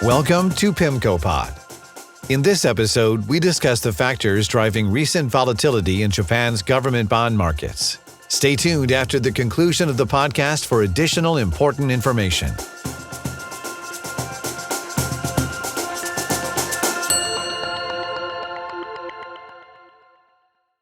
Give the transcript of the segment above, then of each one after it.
Welcome to PIMCO Pod. In this episode, we discuss the factors driving recent volatility in Japan's government bond markets. Stay tuned after the conclusion of the podcast for additional important information.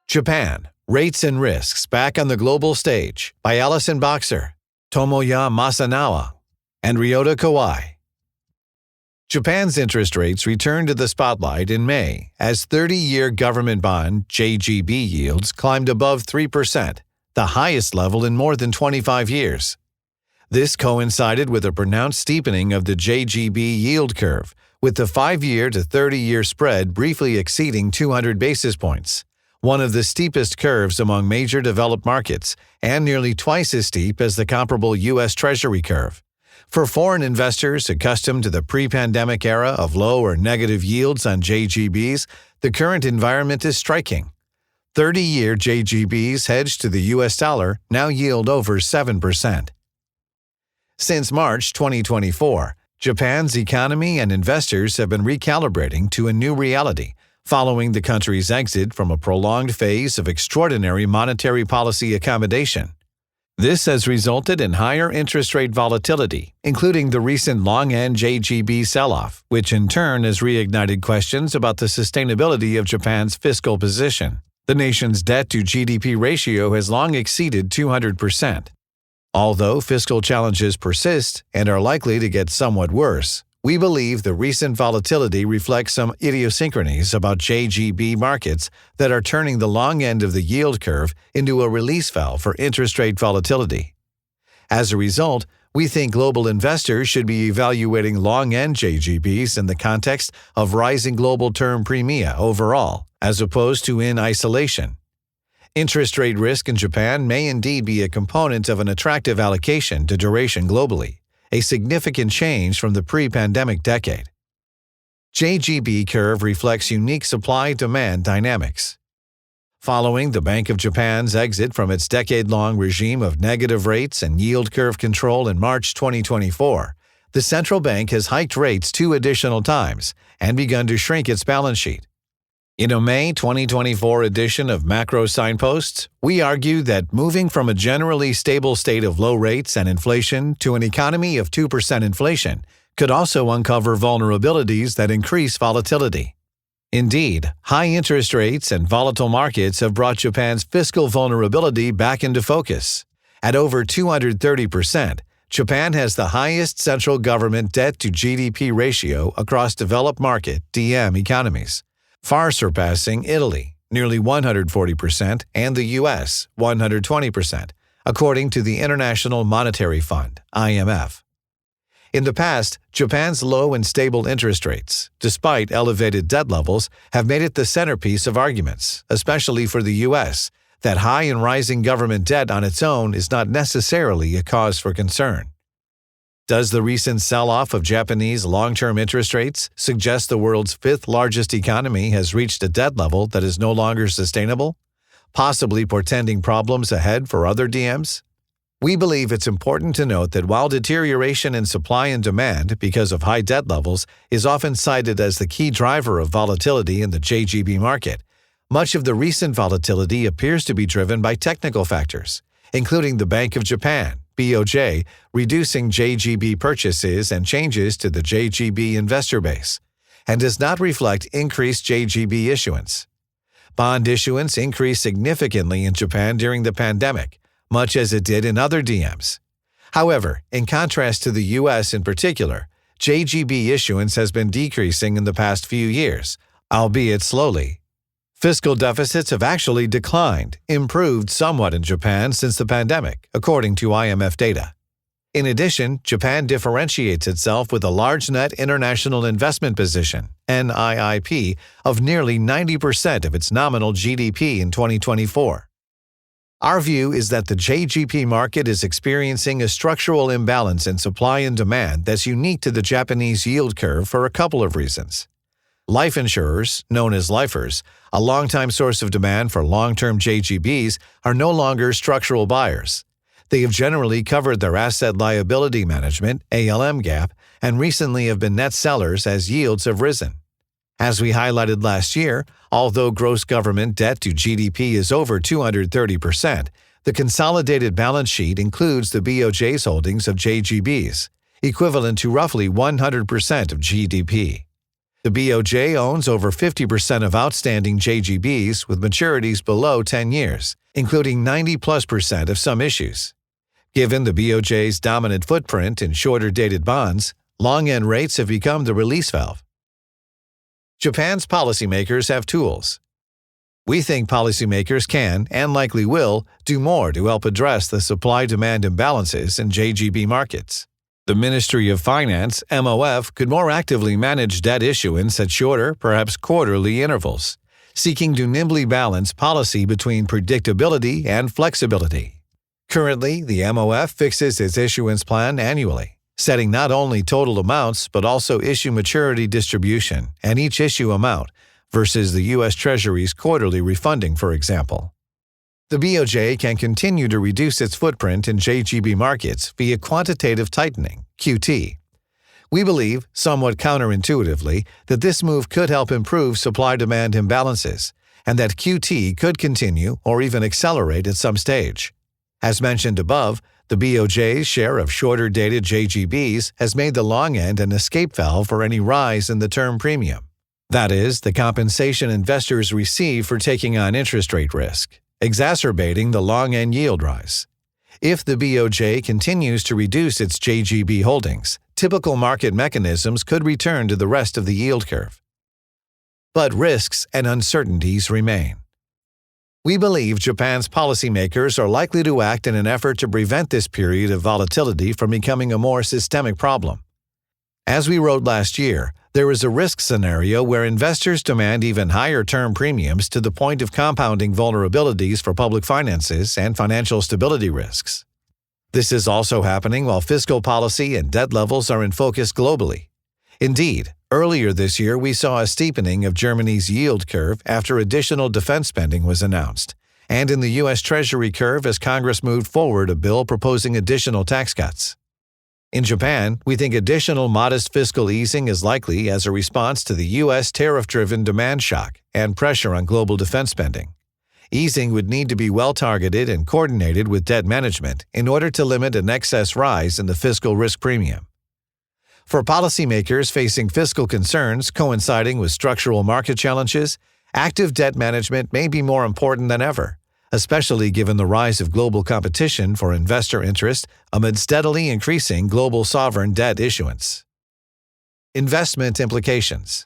Japan, Rates and Risks Back on the Global Stage by Alison Boxer, Tomoya Masanawa, and Ryota Kawai. Japan's interest rates returned to the spotlight in May as 30-year government bond (JGB) yields climbed above 3%, the highest level in more than 25 years. This coincided with a pronounced steepening of the JGB yield curve, with the 5-year to 30-year spread briefly exceeding 200 basis points, one of the steepest curves among major developed markets and nearly twice as steep as the comparable U.S. Treasury curve. For foreign investors accustomed to the pre-pandemic era of low or negative yields on JGBs, the current environment is striking. 30-year JGBs hedged to the U.S. dollar now yield over 7%. Since March 2024, Japan's economy and investors have been recalibrating to a new reality, following the country's exit from a prolonged phase of extraordinary monetary policy accommodation. This has resulted in higher interest rate volatility, including the recent long-end JGB sell-off, which in turn has reignited questions about the sustainability of Japan's fiscal position. The nation's debt-to-GDP ratio has long exceeded 200%. Although fiscal challenges persist and are likely to get somewhat worse, we believe the recent volatility reflects some idiosyncrasies about JGB markets that are turning the long end of the yield curve into a release valve for interest rate volatility. As a result, we think global investors should be evaluating long-end JGBs in the context of rising global term premia overall, as opposed to in isolation. Interest rate risk in Japan may indeed be a component of an attractive allocation to duration globally, a significant change from the pre-pandemic decade. JGB curve reflects unique supply-demand dynamics. Following the Bank of Japan's exit from its decade-long regime of negative rates and yield curve control in March 2024, the central bank has hiked rates 2 additional times and begun to shrink its balance sheet. In a May 2024 edition of Macro Signposts, we argue that moving from a generally stable state of low rates and inflation to an economy of 2% inflation could also uncover vulnerabilities that increase volatility. Indeed, high interest rates and volatile markets have brought Japan's fiscal vulnerability back into focus. At over 230%, Japan has the highest central government debt-to-GDP ratio across developed market (DM) economies, far surpassing Italy, nearly 140%, and the U.S., 120%, according to the International Monetary Fund, IMF. In the past, Japan's low and stable interest rates, despite elevated debt levels, have made it the centerpiece of arguments, especially for the U.S., that high and rising government debt on its own is not necessarily a cause for concern. Does the recent sell-off of Japanese long-term interest rates suggest the world's 5th largest economy has reached a debt level that is no longer sustainable, possibly portending problems ahead for other DMs? We believe it's important to note that while deterioration in supply and demand because of high debt levels is often cited as the key driver of volatility in the JGB market, much of the recent volatility appears to be driven by technical factors, including the Bank of Japan, BOJ, reducing JGB purchases and changes to the JGB investor base, and does not reflect increased JGB issuance. Bond issuance increased significantly in Japan during the pandemic, much as it did in other DMs. However, in contrast to the U.S. in particular, JGB issuance has been decreasing in the past few years, albeit slowly. Fiscal deficits have actually improved somewhat in Japan since the pandemic, according to IMF data. In addition, Japan differentiates itself with a large net international investment position, NIIP, of nearly 90% of its nominal GDP in 2024. Our view is that the JGB market is experiencing a structural imbalance in supply and demand that's unique to the Japanese yield curve for a couple of reasons. Life insurers, known as lifers, a longtime source of demand for long-term JGBs, are no longer structural buyers. They have generally covered their asset liability management (ALM) gap and recently have been net sellers as yields have risen. As we highlighted last year, although gross government debt to GDP is over 230%, the consolidated balance sheet includes the BOJ's holdings of JGBs, equivalent to roughly 100% of GDP. The BOJ owns over 50% of outstanding JGBs with maturities below 10 years, including 90+% of some issues. Given the BOJ's dominant footprint in shorter-dated bonds, long-end rates have become the release valve. Japan's policymakers have tools. We think policymakers can, and likely will, do more to help address the supply-demand imbalances in JGB markets. The Ministry of Finance, MOF, could more actively manage debt issuance at shorter, perhaps quarterly intervals, seeking to nimbly balance policy between predictability and flexibility. Currently, the MOF fixes its issuance plan annually, setting not only total amounts but also issue maturity distribution and each issue amount versus the U.S. Treasury's quarterly refunding, for example. The BOJ can continue to reduce its footprint in JGB markets via quantitative tightening, QT. We believe, somewhat counterintuitively, that this move could help improve supply-demand imbalances, and that QT could continue or even accelerate at some stage. As mentioned above, the BOJ's share of shorter-dated JGBs has made the long end an escape valve for any rise in the term premium. That is, the compensation investors receive for taking on interest rate risk, exacerbating the long-end yield rise. If the BOJ continues to reduce its JGB holdings, typical market mechanisms could return to the rest of the yield curve. But risks and uncertainties remain. We believe Japan's policymakers are likely to act in an effort to prevent this period of volatility from becoming a more systemic problem. As we wrote last year, there is a risk scenario where investors demand even higher term premiums to the point of compounding vulnerabilities for public finances and financial stability risks. This is also happening while fiscal policy and debt levels are in focus globally. Indeed, earlier this year we saw a steepening of Germany's yield curve after additional defense spending was announced, and in the U.S. Treasury curve as Congress moved forward a bill proposing additional tax cuts. In Japan, we think additional modest fiscal easing is likely as a response to the U.S. tariff-driven demand shock and pressure on global defense spending. Easing would need to be well-targeted and coordinated with debt management in order to limit an excess rise in the fiscal risk premium. For policymakers facing fiscal concerns coinciding with structural market challenges, active debt management may be more important than ever, especially given the rise of global competition for investor interest amid steadily increasing global sovereign debt issuance. Investment implications.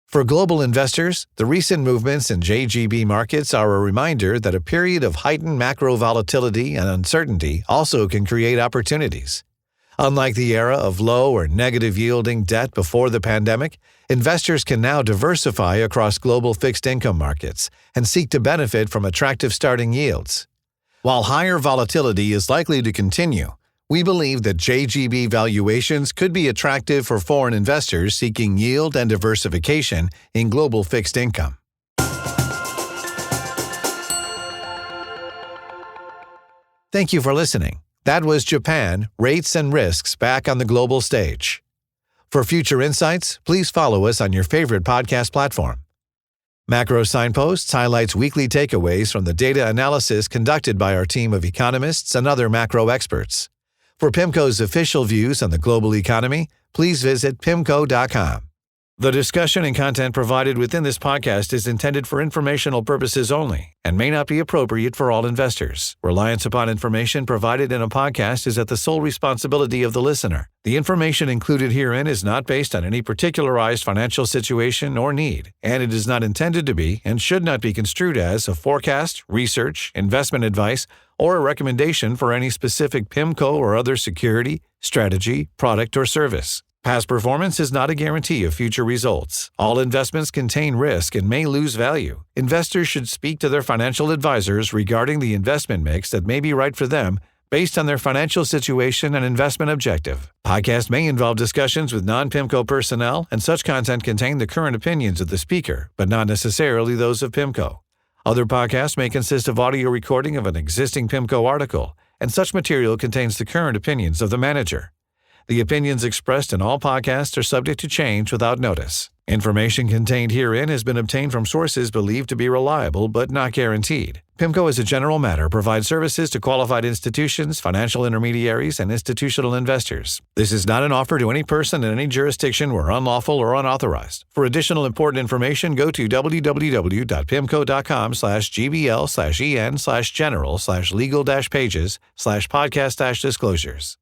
For global investors, the recent movements in JGB markets are a reminder that a period of heightened macro volatility and uncertainty also can create opportunities. Unlike the era of low or negative yielding debt before the pandemic, investors can now diversify across global fixed income markets and seek to benefit from attractive starting yields. While higher volatility is likely to continue, we believe that JGB valuations could be attractive for foreign investors seeking yield and diversification in global fixed income. Thank you for listening. That was Japan, Rates and Risks Back on the Global Stage. For future insights, please follow us on your favorite podcast platform. Macro Signposts highlights weekly takeaways from the data analysis conducted by our team of economists and other macro experts. For PIMCO's official views on the global economy, please visit PIMCO.com. The discussion and content provided within this podcast is intended for informational purposes only and may not be appropriate for all investors. Reliance upon information provided in a podcast is at the sole responsibility of the listener. The information included herein is not based on any particularized financial situation or need, and it is not intended to be and should not be construed as a forecast, research, investment advice, or a recommendation for any specific PIMCO or other security, strategy, product, or service. Past performance is not a guarantee of future results. All investments contain risk and may lose value. Investors should speak to their financial advisors regarding the investment mix that may be right for them based on their financial situation and investment objective. Podcasts may involve discussions with non-PIMCO personnel, and such content contain the current opinions of the speaker, but not necessarily those of PIMCO. Other podcasts may consist of audio recording of an existing PIMCO article, and such material contains the current opinions of the manager. The opinions expressed in all podcasts are subject to change without notice. Information contained herein has been obtained from sources believed to be reliable but not guaranteed. PIMCO, as a general matter, provides services to qualified institutions, financial intermediaries, and institutional investors. This is not an offer to any person in any jurisdiction where unlawful or unauthorized. For additional important information, go to www.pimco.com/gbl/en/general/legal-pages/podcast-disclosures.